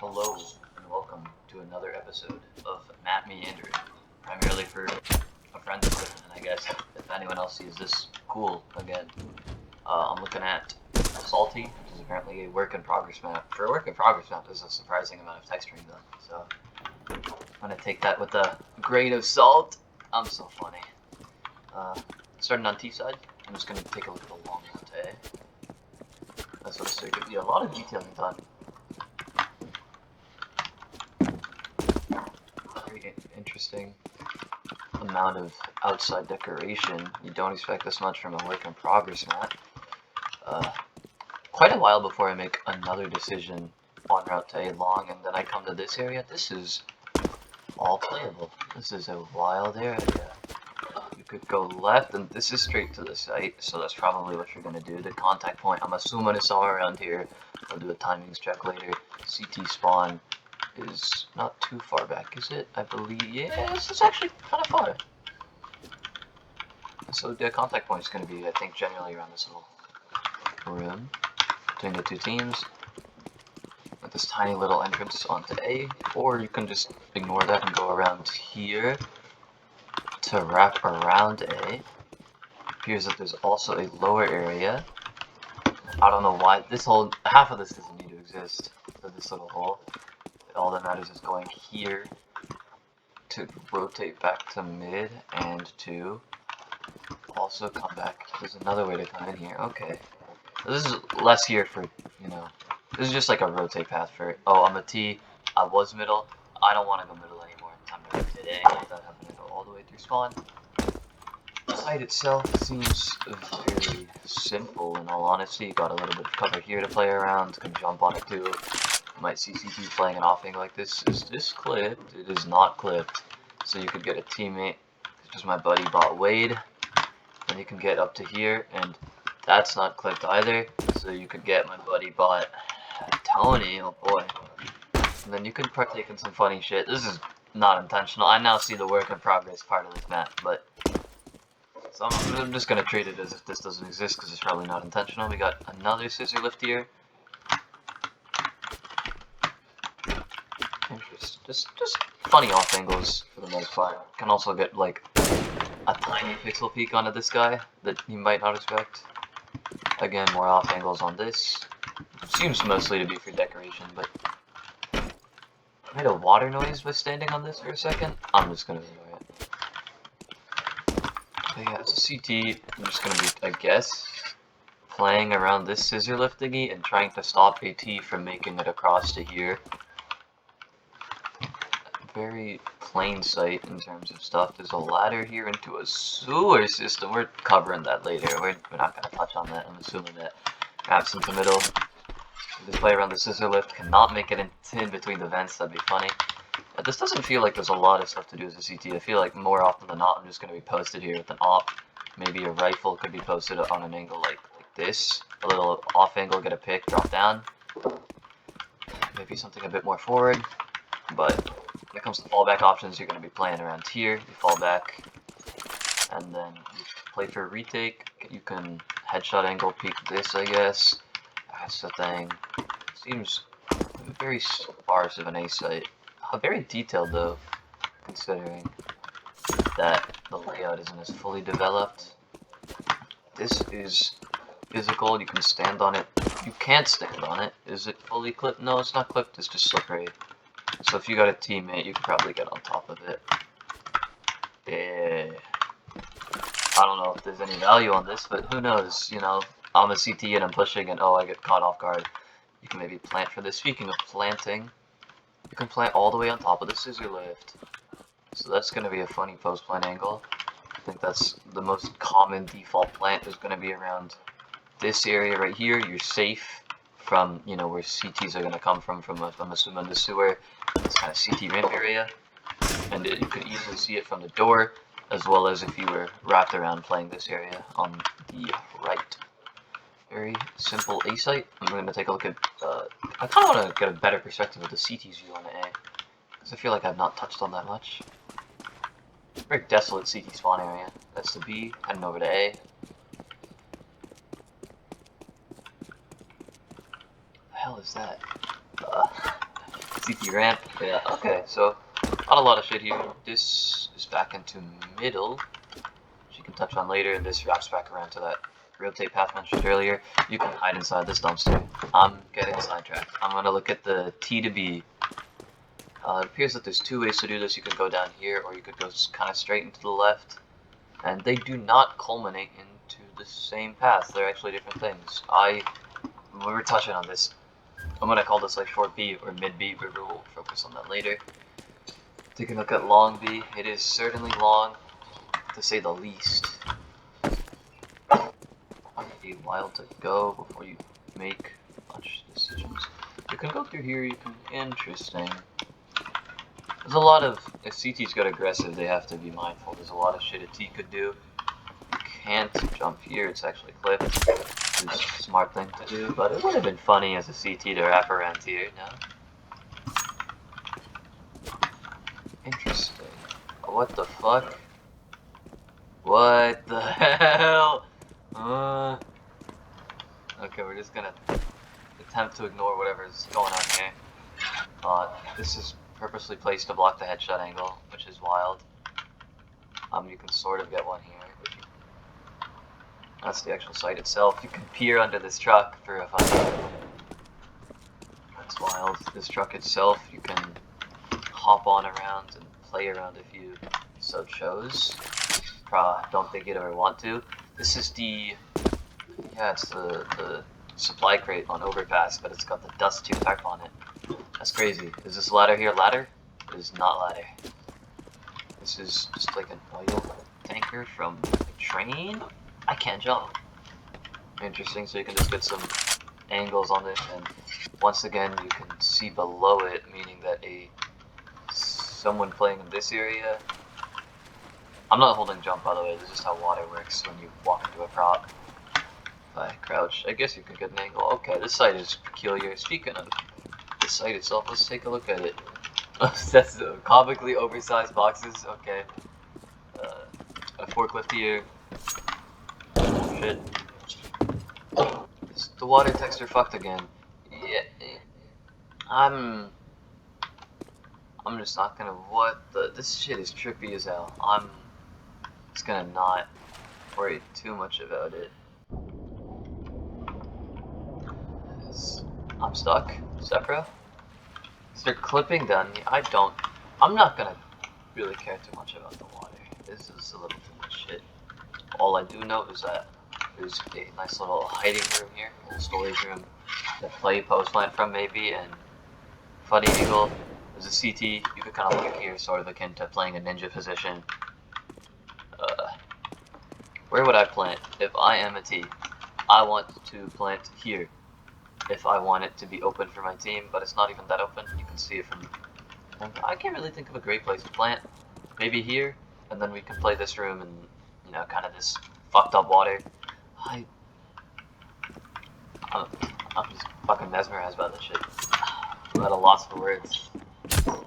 Hello and welcome to another episode of Meandering, primarily for a friend's equipment, and I guess if anyone else sees this, cool, again. I'm looking at Salty, which is apparently a work in progress map. For a work in progress map, there's a surprising amount of texturing done, so I'm gonna take that with a grain of salt. I'm so funny. Starting on T side, I'm just gonna take a look at the long route. That's what it's going. Yeah, a lot of detailing done. Very interesting amount of outside decoration. You don't expect this much from a work in progress map. Quite a while before I make another decision on Route A long, and then I come to this area. This is all playable. This is a wild area. You could go left, and this is straight to the site, so that's probably what you're gonna do. The contact point, I'm assuming it's somewhere around here. I'll do a timings check later. CT spawn is not too far back, is it? I believe, yes, it's actually kind of far. So the contact point is going to be, I think, generally around this little room between the two teams, with this tiny little entrance onto A, or you can just ignore that and go around here to wrap around A. It appears that there's also a lower area. I don't know why, half of this doesn't need to exist for this little hole. All that matters is going here to rotate back to mid and to also come back. There's another way to come in here. Okay. This is less here for, this is just like a rotate path for, oh, I'm a T, I was middle, I don't want to go middle anymore. Time to rotate A without having to go all the way through spawn. The site itself seems very simple in all honesty. You got a little bit of cover here to play around, can jump on it too. You might see CT playing an off angle like this. Is this clipped? It is not clipped. So you could get a teammate, just my buddy bot Wade, and you can get up to here, and that's not clipped either. So you could get my buddy bot Tony, oh boy. And then you can partake in some funny shit. This is not intentional. I now see the work in progress part of this map, but so I'm just gonna treat it as if this doesn't exist because it's probably not intentional. We got another scissor lift here. Just funny off angles for the most part. Can also get like a tiny pixel peek onto this guy that you might not expect. Again, more off angles on this. Seems mostly to be for decoration, but I made a water noise by standing on this for a second. I'm just gonna ignore it. But yeah, it's a CT. I'm just gonna be, I guess, playing around this scissor lift thingy and trying to stop AT from making it across to here. Very plain sight in terms of stuff. There's a ladder here into a sewer system. We're covering that later. We're not going to touch on that. I'm assuming that maps into middle. This play around the scissor lift cannot make it in between the vents. That'd be funny. This doesn't feel like there's a lot of stuff to do as a CT. I feel like more often than not I'm just going to be posted here with an op. Maybe a rifle could be posted on an angle like this. A little off angle, get a pick, drop down. Maybe something a bit more forward. But when it comes to fallback options, you're going to be playing around here. You fall back, and then you play for a retake. You can headshot angle peek this, I guess. That's the thing. Seems very sparse of an A site. Very detailed though, considering that the layout isn't as fully developed. This is physical. You can stand on it. You can't stand on it. Is it fully clipped? No, it's not clipped. It's just slippery. So if you got a teammate, you could probably get on top of it. Yeah. I don't know if there's any value on this, but who knows, I'm a CT and I'm pushing and oh, I get caught off guard. You can maybe plant for this. Speaking of planting, you can plant all the way on top of the scissor lift. So that's going to be a funny post plant angle. I think that's the most common default plant is going to be around this area right here. You're safe from, where CTs are going to come from I'm assuming the sewer, this kind of CT ramp area, and you could easily see it from the door, as well as if you were wrapped around playing this area on the right. Very simple A site. I'm going to take a look at, I kind of want to get a better perspective of the CT's view on the A, because I feel like I've not touched on that much. Very desolate CT spawn area. That's the B, heading over to A. The hell is that? CP ramp. Yeah, okay, so not a lot of shit here. This is back into middle, which you can touch on later, and this wraps back around to that rotate path mentioned earlier. You can hide inside this dumpster. I'm getting sidetracked. I'm gonna look at the T to B. It appears that there's two ways to do this. You can go down here, or you could go kind of straight into the left. And they do not culminate into the same path. They're actually different things. We were touching on this. I'm gonna call this like short B or mid B, but we'll focus on that later. Taking a look at long B, it is certainly long, to say the least. Might be wild to go before you make much decisions. You can go through here. You can interesting. There's a lot of, if CT's got aggressive, they have to be mindful. There's a lot of shit a T could do. You can't jump here, it's actually clipped. It's a smart thing to do, but it would have been funny as a CT to wrap around here, no? Interesting. What the fuck? What the hell? Okay, we're just gonna attempt to ignore whatever's going on here. This is purposely placed to block the headshot angle, which is wild. You can sort of get one here. That's the actual site itself. You can peer under this truck for a fun. That's wild. This truck itself, you can hop on around and play around if you so chose. Don't think you'd ever want to. This is the, yeah, it's the supply crate on overpass, but it's got the dust tube tarp on it. That's crazy. Is this ladder here ladder? It is not ladder. This is just like an oil tanker from a train? I can't jump. Interesting, so you can just get some angles on this, and once again you can see below it, meaning that someone playing in this area. I'm not holding jump, by the way. This is just how water works when you walk into a prop. If I crouch, I guess you could get an angle. Okay, this site is peculiar. Speaking of the site itself, let's take a look at it. That's comically oversized boxes. Okay. A forklift here. Shit. The water texture fucked again. Yeah. I'm just not gonna. This shit is trippy as hell. I'm just gonna not worry too much about it. I'm stuck. Sepra? They're clipping down me. I'm not gonna really care too much about the water. This is a little too much shit. All I do know is that there's a nice little hiding room here, a little storage room to play post plant from maybe, and Funny Eagle. There's a CT, you could kind of look at here, sort of akin to playing a ninja position. Where would I plant? If I am a T, I want to plant here. If I want it to be open for my team, but it's not even that open. You can see it from. I can't really think of a great place to plant. Maybe here, and then we can play this room and, you know, kind of this fucked up water. I'm just fucking mesmerized by this shit. I'm at a loss for words. A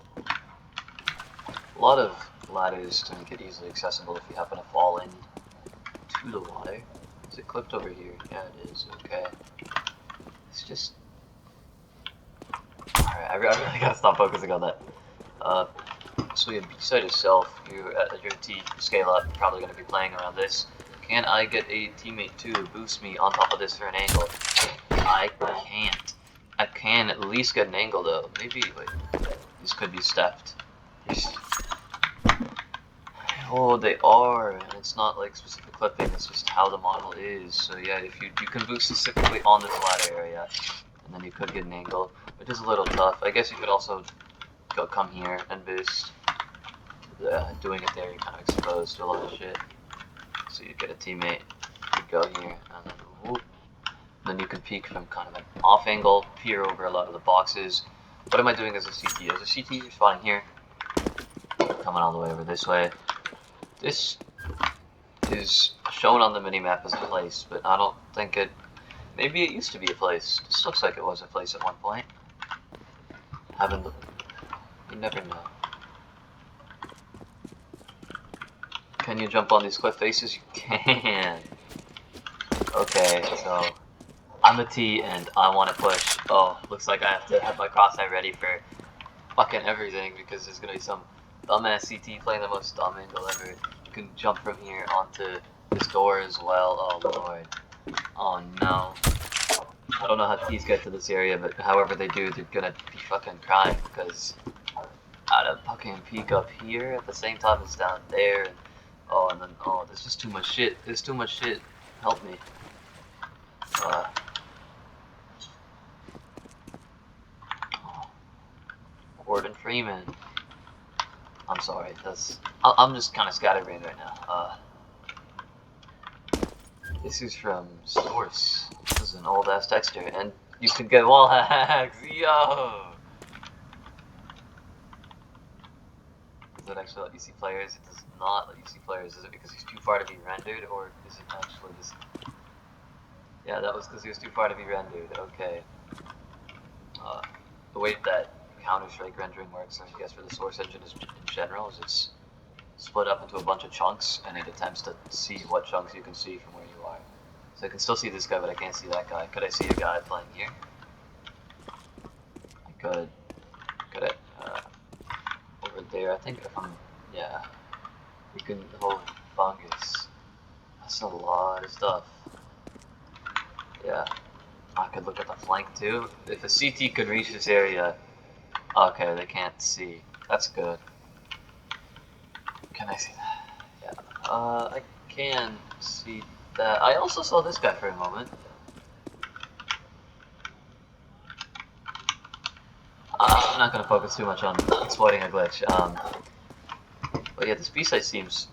lot of ladders to make it easily accessible if you happen to fall in to the water. Is it clipped over here? Yeah, it is. Okay. It's just. Alright, I really gotta stop focusing on that. So yeah, B-side itself, you at your T scale up, you're probably gonna be playing around this. Can I get a teammate to boost me on top of this for an angle? I can't. I can at least get an angle though. Maybe, wait, these could be stepped. Oh, they are, and it's not like specific clipping, it's just how the model is. So yeah, if you can boost specifically on this ladder area, and then you could get an angle, which is a little tough. I guess you could also come here and boost. Doing it there, you're kind of exposed to a lot of shit. So you get a teammate, you go here, and then whoop. Then you can peek from kind of an off angle, peer over a lot of the boxes. What am I doing as a CT? As a CT, you're spawning here, coming all the way over this way. This is shown on the minimap as a place, but I don't think it. Maybe it used to be a place. This looks like it was a place at one point. Haven't looked. You never know. Can you jump on these cliff faces? You can. Okay, so I'm a T and I want to push. Oh, looks like I have to have my crosshair ready for fucking everything because there's gonna be some dumbass CT playing the most dumb angle ever. You can jump from here onto this door as well. Oh lord. Oh no. I don't know how T's get to this area, but however they do, they're gonna be fucking crying because I had a fucking peek up here at the same time as down there. And then, there's just too much shit. There's too much shit. Help me. Gordon Freeman. I'm sorry, I'm just kind of scatterbrained right now. This is from Source. This is an old ass texture, and you can get wall hacks. Yo! Does it actually let you see players? It does not let you see players. Is it because he's too far to be rendered, or is it actually just... Yeah, that was because he was too far to be rendered. Okay. The way that Counter-Strike rendering works, I guess for the Source engine is, in general, is it's split up into a bunch of chunks, and it attempts to see what chunks you can see from where you are. So I can still see this guy, but I can't see that guy. Could I see a guy playing here? I could. Could I? Over there, I think if I'm... Yeah. We can... Oh, fungus. That's a lot of stuff. Yeah. I could look at the flank too. If a CT could reach this area... Okay, they can't see. That's good. Can I see that? Yeah. I can see that. I also saw this guy for a moment. I'm not going to focus too much on exploiting a glitch. But yeah, this B-site seems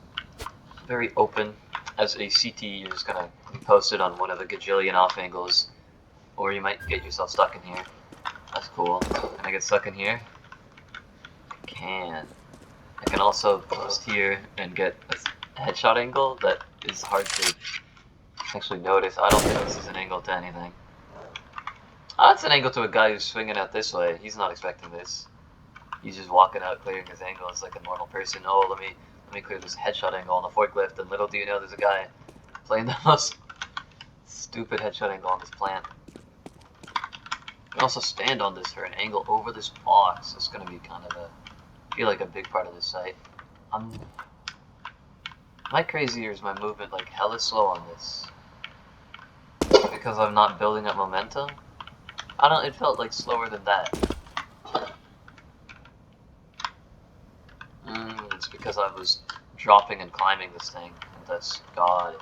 very open. As a CT, you're just going to be posted on one of the gajillion off angles, or you might get yourself stuck in here. That's cool. Can I get stuck in here? I can. I can also post here and get a headshot angle that is hard to actually notice. I don't think this is an angle to anything. It's an angle to a guy who's swinging out this way. He's not expecting this. He's just walking out, clearing his angles like a normal person. Oh, let me clear this headshot angle on the forklift. And little do you know, there's a guy playing the most stupid headshot angle on this plant. You can also stand on this for an angle over this box. It's going to be kind of I feel like a big part of this site. Am I crazy, or is my movement like hella slow on this? Because I'm not building up momentum? It felt like slower than that. It's because I was dropping and climbing this thing, and that's God.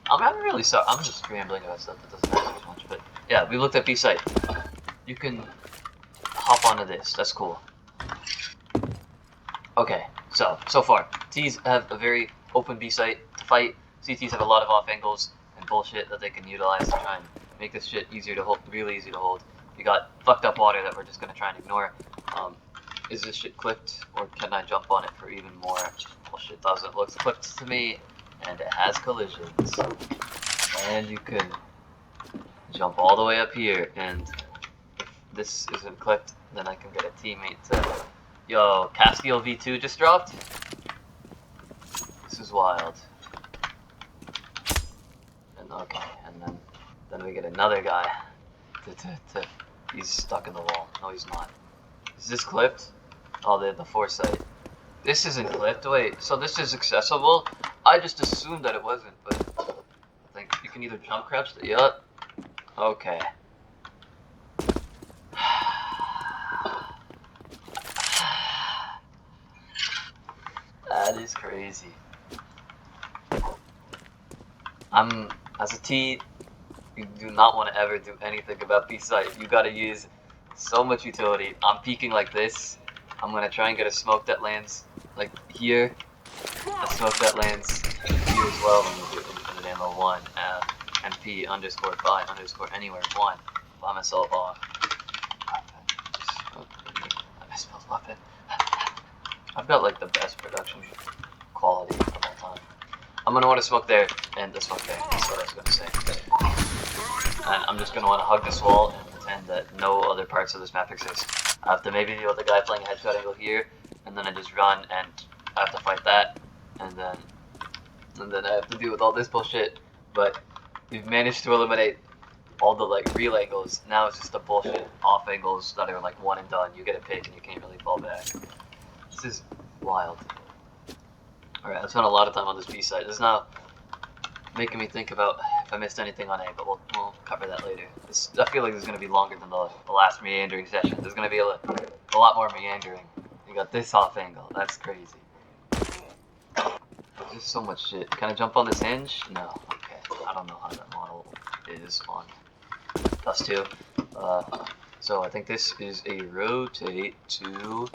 I'm really sorry, I'm just rambling about stuff that doesn't matter as much, but yeah, we looked at B-site. You can hop onto this, that's cool. Okay, so far, T's have a very open B-site to fight. CTs have a lot of off angles and bullshit that they can utilize to try and make this shit easier to hold, really easy to hold. You got fucked up water that we're just gonna try and ignore. Is this shit clipped, or can I jump on it for even more? Bullshit doesn't look clipped to me, and it has collisions. And you can jump all the way up here, and if this isn't clipped, then I can get a teammate to... Yo, Castiel V2 just dropped? This is wild. And okay, and then we get another guy. He's stuck in the wall. No, he's not. Is this clipped? Oh, they have the foresight. This isn't clipped. Wait, so this is accessible? I just assumed that it wasn't, but I think you can either jump crouch. Yup. Okay. That is crazy. As a T, you do not want to ever do anything about B-site. You gotta use so much utility. I'm peeking like this. I'm gonna try and get a smoke that lands like here. A smoke that lands here as well. I'm gonna do infinite ammo 1. MP underscore by underscore anywhere 1. By myself off. I misspelled weapon. I've got like the best production quality of all time. I'm gonna want to smoke there and the smoke there. That's what I was gonna say. And I'm just gonna want to hug this wall and pretend that no other parts of this map exist. I have to maybe deal with the guy playing a headshot angle here, and then I just run and I have to fight that, and then I have to deal with all this bullshit. But we've managed to eliminate all the like real angles. Now it's just the bullshit off angles that are like one and done. You get a pick and you can't really fall back. This is wild. Alright, I spent a lot of time on this B side. This is now making me think about if I missed anything on A, but we'll cover that later. I feel like this is going to be longer than the last meandering session. There's going to be a lot more meandering. You got this off angle. That's crazy. There's just so much shit. Can I jump on this hinge? No. Okay. I don't know how that model is on Dust 2. So I think this is a rotate to...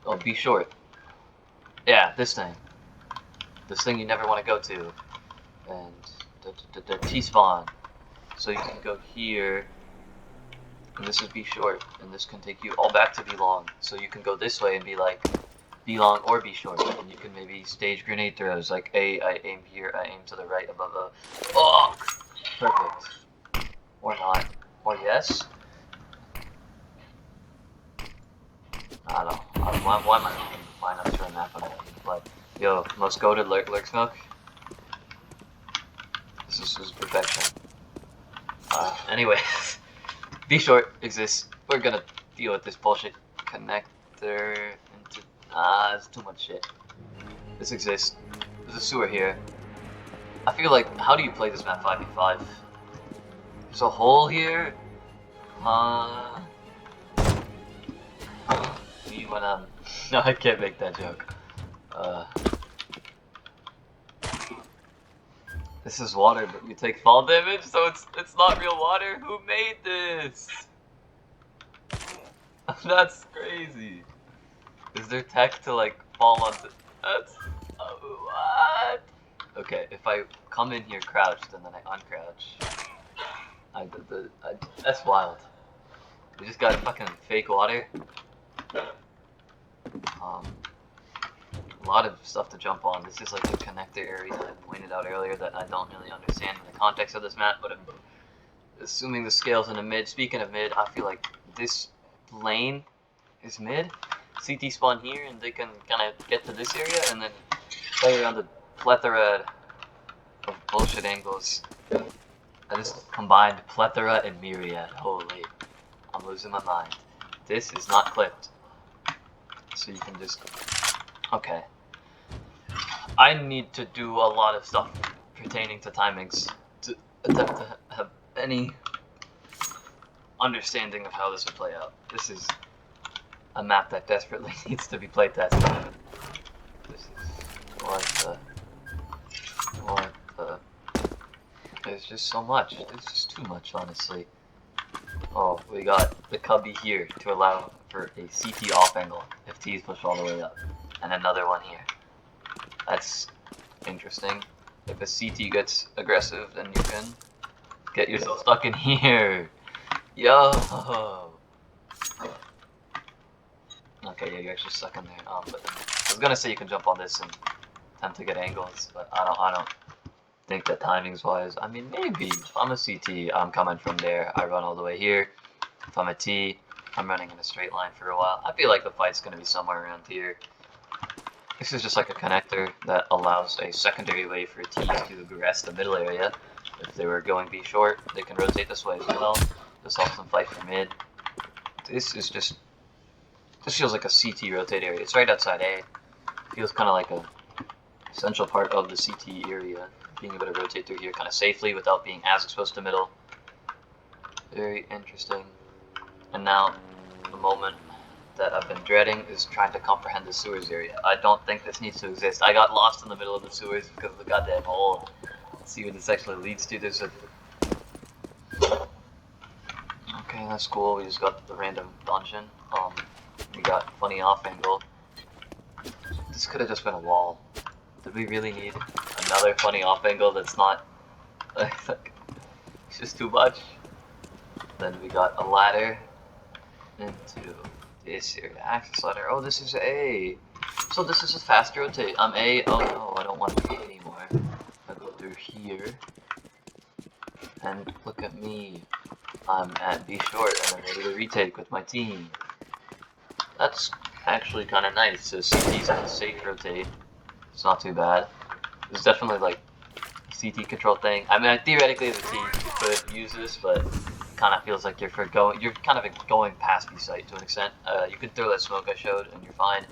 Oh, be short. Yeah, this thing. This thing you never want to go to. And the T-spawn. So you can go here, and this is be short, and this can take you all back to be long. So you can go this way and be like be long or be short, and you can maybe stage grenade throws. Like I aim here, I aim to the right above a. Oh, perfect. Or not. Or yes. I don't know. Why am I flying up to a map on that? But yo, most goated lurk smoke. This is perfection. Anyway, be short exists. We're gonna deal with this bullshit connector into. It's too much shit. This exists. There's a sewer here. I feel like, how do you play this map 5v5? There's a hole here. No, I can't make that joke. This is water, but you take fall damage, so it's not real water. Who made this? That's crazy. Is there tech to like fall onto? That's what? Okay, if I come in here crouched and then I uncrouch, that's wild. We just got fucking fake water. A lot of stuff to jump on. This is like the connector area that I pointed out earlier that I don't really understand in the context of this map, but I'm assuming the scale's in the mid. Speaking of mid, I feel like this lane is mid. CT spawn here and they can kind of get to this area and then play around the plethora of bullshit angles. I just combined plethora and myriad. Holy, I'm losing my mind. This is not clipped. So you can just... Okay. I need to do a lot of stuff pertaining to timings to attempt to have any understanding of how this would play out. This is a map that desperately needs to be playtested. This is what the... There's just so much. There's just too much, honestly. Oh, we got the cubby here to allow for a CT off angle if T is pushed all the way up. And another one here. That's interesting. If a CT gets aggressive, then you can get yourself stuck in here. Yo! Okay, yeah, you're actually stuck in there. But I was gonna say you can jump on this and attempt to get angles, but I don't think that timing's wise. I mean, maybe. If I'm a CT, I'm coming from there. I run all the way here. If I'm a T, I'm running in a straight line for a while. I feel like the fight's gonna be somewhere around here. This is just like a connector that allows a secondary way for T's to aggress the middle area. If they were going B short, they can rotate this way as well. This helps them fight for mid. This is just... This feels like a CT rotate area. It's right outside A. Feels kind of like a essential part of the CT area. Being able to rotate through here kind of safely without being as exposed to middle. Very interesting. And now, the moment that I've been dreading is trying to comprehend the sewers area. I don't think this needs to exist. I got lost in the middle of the sewers because of the goddamn hole. Let's see what this actually leads to. There's a... Okay, that's cool. We just got the random dungeon. We got funny off angle. This could have just been a wall. Did we really need another funny off angle that's not... It's just too much. Then we got a ladder into this area. Access ladder. Oh, this is A. So this is a fast rotate. I'm A. Oh no, I don't want to be A anymore. I go through here. And look at me. I'm at B short and I'm ready to retake with my team. That's actually kind of nice. So CT's at a safe rotate. It's not too bad. It's definitely like a CT control thing. I mean, theoretically as a T, could use this, but kind of feels like you're kind of going past the site to an extent. You can throw that smoke I showed, and you're fine.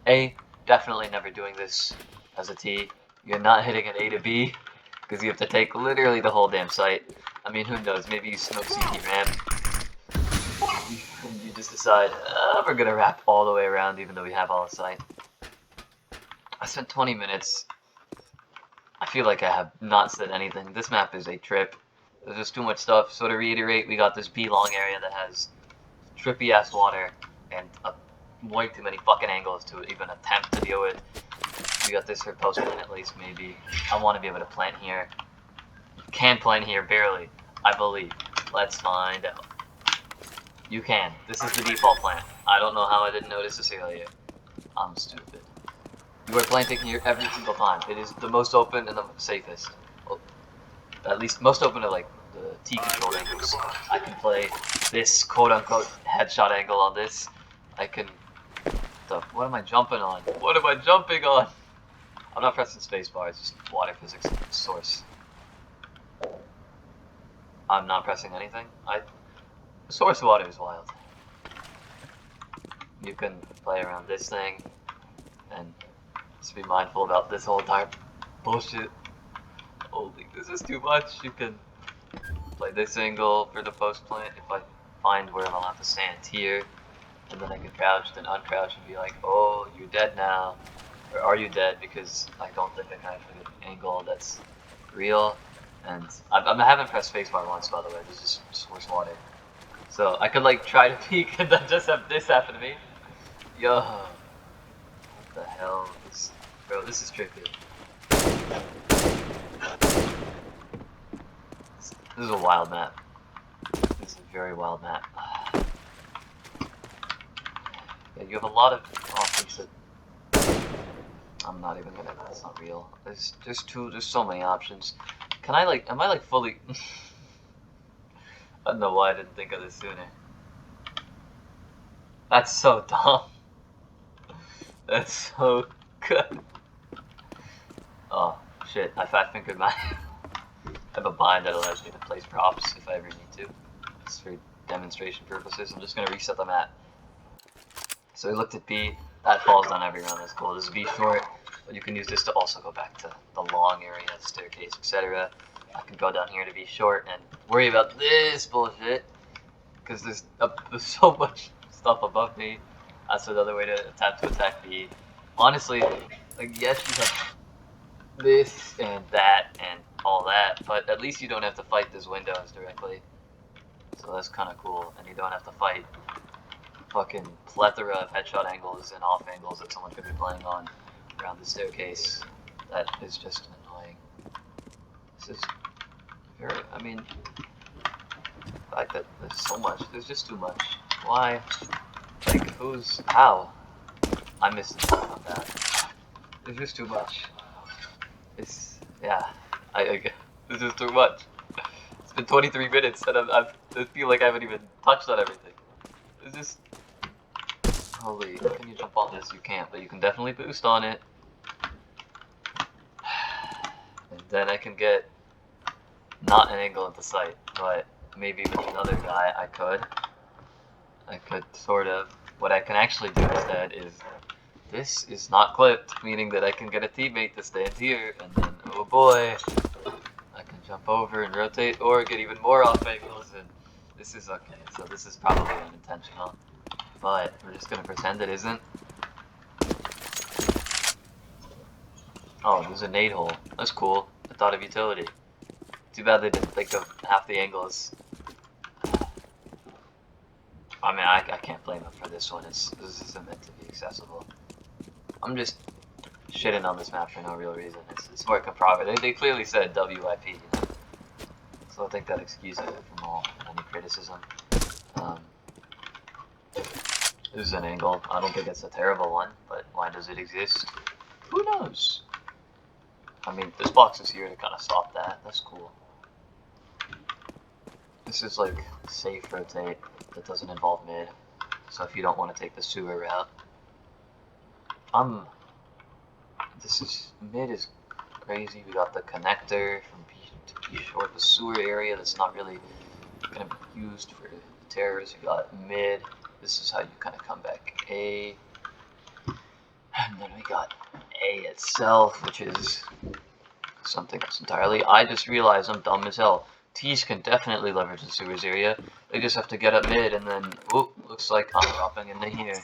A, definitely never doing this as a T. You're not hitting an A to B, because you have to take literally the whole damn site. I mean, who knows? Maybe you smoke CT ramp. You just decide, we're gonna wrap all the way around, even though we have all the site. I spent 20 minutes. I feel like I have not said anything. This map is a trip. There's just too much stuff. So to reiterate, we got this B-long area that has trippy ass water and way too many fucking angles to even attempt to deal with. We got this for post plant at least, maybe. I want to be able to plant here. Can plant here, barely. I believe. Let's find out. You can. This is the default plant. I don't know how I didn't notice this earlier. I'm stupid. You are planting here every single time. It is the most open and the safest. Well, at least most open to like the T-controlled angles. I can play this quote-unquote headshot angle on this. I can... What am I jumping on? What am I jumping on? I'm not pressing spacebar, it's just water physics source. I'm not pressing anything. The source water is wild. You can play around this thing and just be mindful about this whole entire bullshit. Holy, this is too much. You can play this angle for the post plant if I find where I'm allowed to stand here, and then I can crouch, then uncrouch and be like, oh, you're dead now. Or are you dead? Because I don't think I can actually get an angle that's real. And I haven't pressed spacebar once, by the way. This is source water. So I could like try to peek and then just have this happen to me. Yo. What the hell? Bro, this is tricky. This is a wild map. This is a very wild map. Yeah, you have a lot of options that I'm not even gonna. That's not real. There's so many options. Can I like? Am I like fully? I don't know why I didn't think of this sooner. That's so dumb. That's so good. Oh shit! I fat fingered my. I have a bind that allows me to place props if I ever need to. It's for demonstration purposes. I'm just gonna reset the map. So we looked at B. That falls down every round. That's cool. This is B short, but you can use this to also go back to the long area, the staircase, etc. I can go down here to be short and worry about this bullshit because there's so much stuff above me. That's another way to attempt to attack B. Honestly, like yes, you have this and that and all that, but at least you don't have to fight these windows directly. So that's kind of cool, and you don't have to fight fucking plethora of headshot angles and off angles that someone could be playing on around the staircase. That is just annoying. This is very, I mean, like that, there's so much, there's just too much. Why? Like, how? I missed the point on that. There's just too much. It's, yeah, this is too much. It's been 23 minutes and I feel like I haven't even touched on everything. It's just, holy, can you jump on this? You can't, but you can definitely boost on it. And then I can get not an angle at the site, but maybe with another guy I could sort of, what I can actually do instead is, this is not clipped, meaning that I can get a teammate to stand here, and then, oh boy, I can jump over and rotate, or get even more off angles, and this is okay, so this is probably unintentional, but we're just gonna pretend it isn't. Oh, there's a nade hole. That's cool. I thought of utility. Too bad they didn't think of half the angles. I mean, I can't blame them for this one. This isn't meant to be accessible. I'm just shitting on this map for no real reason. It's working proper. They clearly said WIP, you know? So I think that excuses it from any criticism. This is an angle. I don't think it's a terrible one, but why does it exist? Who knows? I mean, this box is here to kind of stop that. That's cool. This is like safe rotate that doesn't involve mid. So if you don't want to take the sewer route, mid is crazy. We got the connector from to be short. The sewer area that's not really going to be used for terrors. You got mid. This is how you kind of come back A. And then we got A itself, which is something else entirely. I just realized I'm dumb as hell. T's can definitely leverage the sewers area. They just have to get up mid and then, whoop, looks like I'm dropping into here.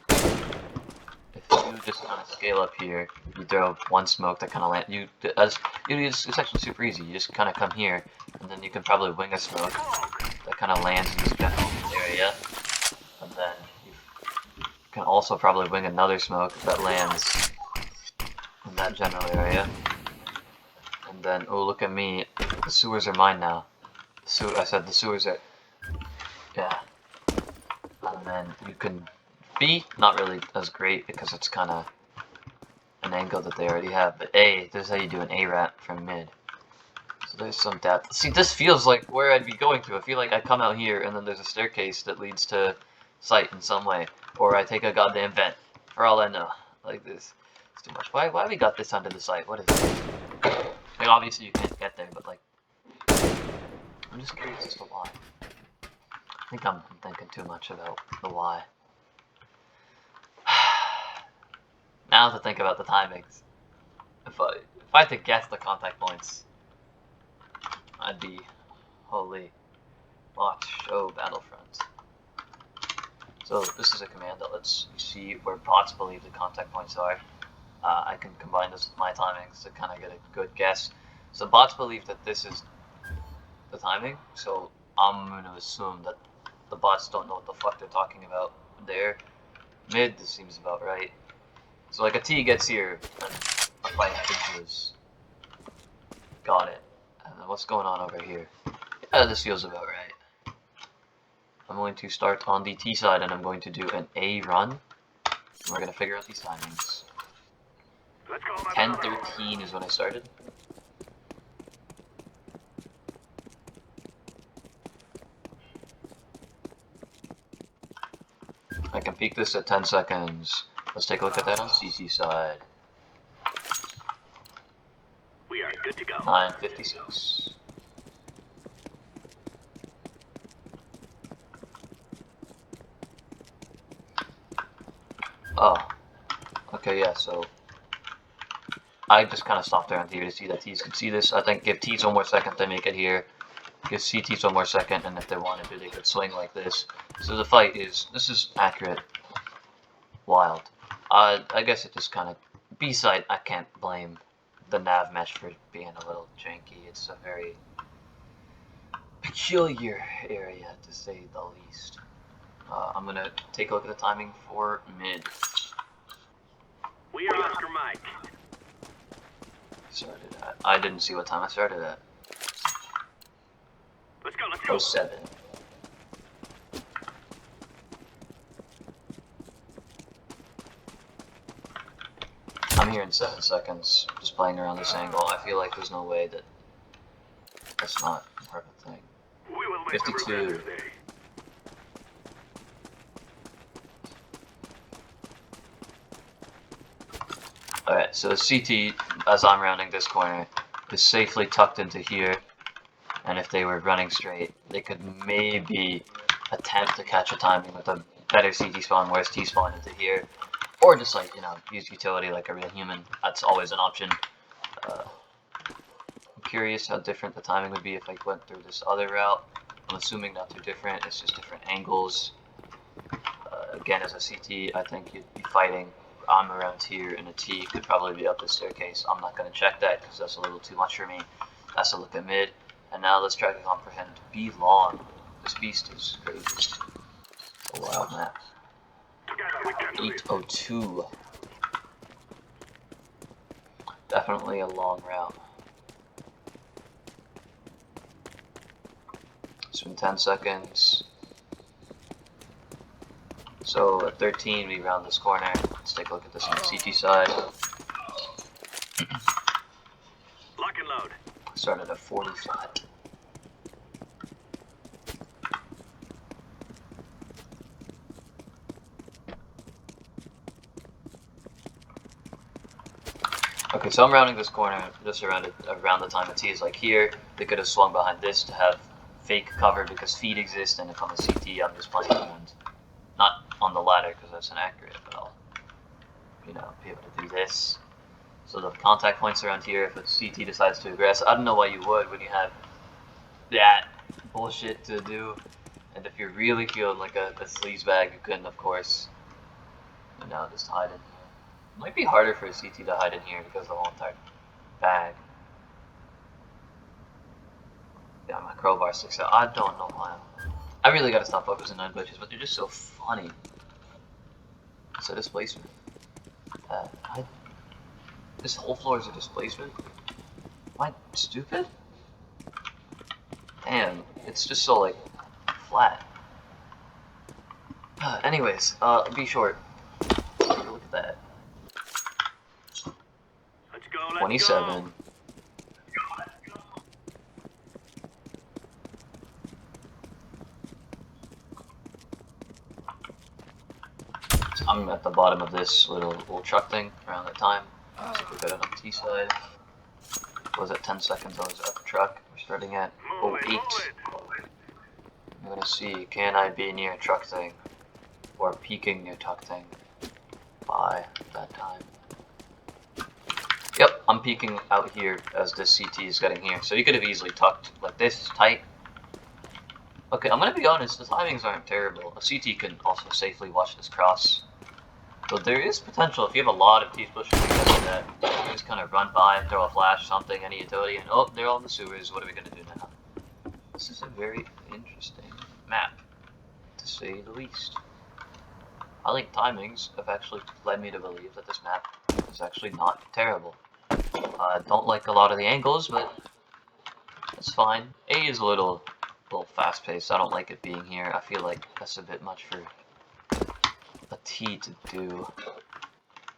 If you just kind of scale up here, you throw one smoke that kind of land. It's actually super easy. You just kind of come here, and then you can probably wing a smoke that kind of lands in this general area, and then you can also probably wing another smoke that lands in that general area. And then, oh look at me, the sewers are mine now. I said the sewers are, yeah. And then you can B, not really as great because it's kind of an angle that they already have, but A, this is how you do an A ramp from mid. So there's some depth. See, this feels like where I'd be going to. I feel like I come out here and then there's a staircase that leads to site in some way, or I take a goddamn vent. For all I know, like this, it's too much. Why we got this under the site? What is it? Like obviously you can't get there, but like, I'm just curious as to why. I think I'm thinking too much about the why. Now to think about the timings. If I had to guess the contact points, I'd be holy watch show Battlefront. So this is a command that lets you see where bots believe the contact points are. I can combine this with my timings to kind of get a good guess. So bots believe that this is the timing, so I'm going to assume that the bots don't know what the fuck they're talking about there. Mid, this seems about right. So like a T gets here, and a fight hinges. Got it. And then what's going on over here? Yeah, this feels about right. I'm going to start on the T side and I'm going to do an A run. And we're going to figure out these timings. 10:13 is when I started. I can peek this at 10 seconds. Let's take a look at that on CC side. We are good to go. 9:56. Oh. Okay, yeah, so I just kind of stopped around here to see that T's could see this. I think give T's one more second, they make it here. Give CT's one more second, and if they wanted to, they could swing like this. So the fight is, this is accurate. Wild. I guess it just kind of, B-side, I can't blame the nav mesh for being a little janky. It's a very peculiar area, to say the least. I'm gonna take a look at the timing for mid. We are Oscar Mike. Started at, I didn't see what time I started at. Let's go. 07. I'm here in 7 seconds, just playing around this angle. I feel like there's no way that that's not a perfect thing. 52. Alright, so CT, as I'm rounding this corner, is safely tucked into here. And if they were running straight, they could maybe attempt to catch a timing with a better CT spawn, whereas T spawn into here. Or just like, you know, use utility like a real human. That's always an option. I'm curious how different the timing would be if I went through this other route. I'm assuming not too different, it's just different angles. Again, as a CT, I think you'd be fighting. I'm around here, and a T could probably be up the staircase. I'm not going to check that because that's a little too much for me. That's a look at mid. And now let's try to comprehend B long. This beast is crazy. A wild map. 8:02. Definitely a long route. It's been 10 seconds. So at 13 we round this corner. Let's take a look at this on the CT side. Lock and load. Started at 45. Okay, Okay, so I'm rounding this corner just around the time the T is like here. They could have swung behind this to have fake cover because feet exist, and if I'm a CT, I'm just playing around. Not on the ladder because that's inaccurate, but I'll, you know, be able to do this. So the contact points around here if a CT decides to aggress. I don't know why you would when you have that bullshit to do. And if you're really feeling like a sleazebag, you can, of course, you know, just hide in here. It might be harder for a CT to hide in here because of the whole entire bag. Yeah, my crowbar sticks out. I don't know why. I really gotta stop focusing on glitches, but they're just so funny. It's a displacement. This whole floor is a displacement? Am I stupid? Damn, it's just so, like, flat. Anyways, be short. Look at that. Let's go, 27. I'm at the bottom of this little truck thing around that time. Let's see if we got it on the T side. Was it 10 seconds? I was at the truck. We're starting at 08. I'm gonna see, can I be near truck thing? Or peeking near truck thing by that time. Yep, I'm peeking out here as this CT is getting here. So you could have easily tucked like this, tight. Okay, I'm gonna be honest, the timings aren't terrible. A CT can also safely watch this cross. So there is potential if you have a lot of T-pushers that you just kind of run by, throw a flash, something, any utility, and oh, they're all in the sewers. What are we gonna do now? This is a very interesting map, to say the least. I think timings have actually led me to believe that this map is actually not terrible. I don't like a lot of the angles, but it's fine. A is a little fast-paced. I don't like it being here. I feel like that's a bit much for a T to do.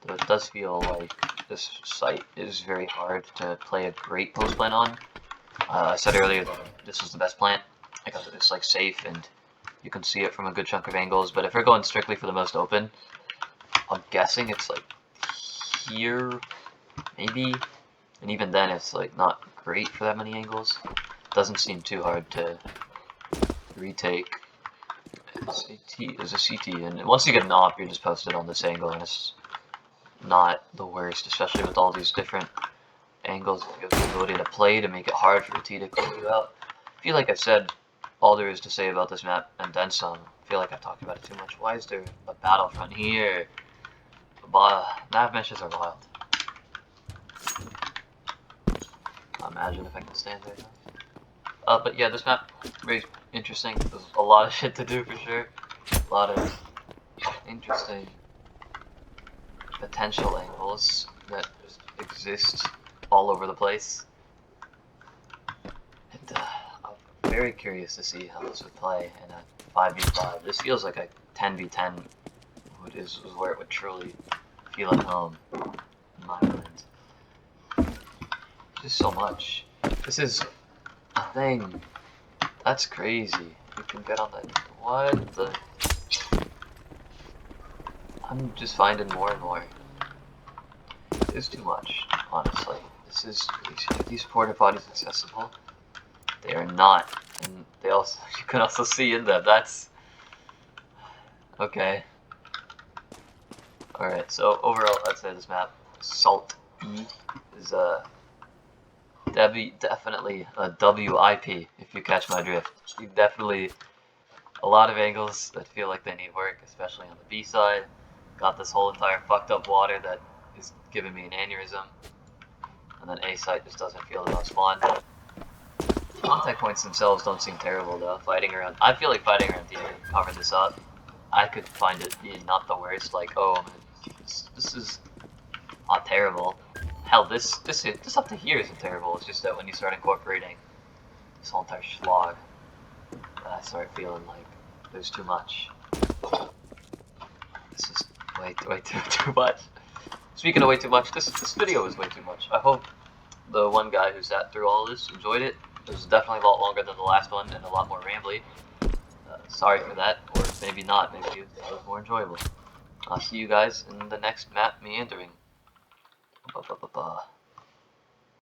Though it does feel like this site is very hard to play a great post plant on. I said earlier that this is the best plant because it's like safe and you can see it from a good chunk of angles. But if we're going strictly for the most open, I'm guessing it's like here, maybe. And even then, it's like not great for that many angles. Doesn't seem too hard to retake. CT is a CT, and once you get an op, you're just posted on this angle, and it's not the worst, especially with all these different angles. You have the ability to play to make it hard for a T to clean you out. I feel like I've said all there is to say about this map, and then some. I feel like I've talked about it too much. Why is there a battlefront here? Nav meshes are wild. Imagine if I can stand there now. But yeah, this map, very interesting. There's a lot of shit to do for sure. A lot of interesting potential angles that just exist all over the place. And I'm very curious to see how this would play in a 5v5. This feels like a 10v10 is where it would truly feel at home, in my mind. Just so much. This is a thing. That's crazy. You can get on that. What the? I'm just finding more and more. It's too much, honestly. This is these porta potties accessible. They are not, and they also you can also see in them. That's okay. All right. So overall, I'd say this map, Salt E, is definitely a WIP if you catch my drift. Definitely a lot of angles that feel like they need work, especially on the B side. Got this whole entire fucked up water that is giving me an aneurysm. And then A side just doesn't feel the most fun. Contact points themselves don't seem terrible though. I feel like fighting around here to cover this up. I could find it being not the worst. Like, oh man, this is not terrible. Hell, this up to here isn't terrible. It's just that when you start incorporating this whole entire slog, I start feeling like there's too much. This is way too much. Speaking of way too much, this video is way too much. I hope the one guy who sat through all this enjoyed it. It was definitely a lot longer than the last one and a lot more rambly. Sorry for that, or maybe not. Maybe it was more enjoyable. I'll see you guys in the next map, Meandering. Ba -ba -ba -ba.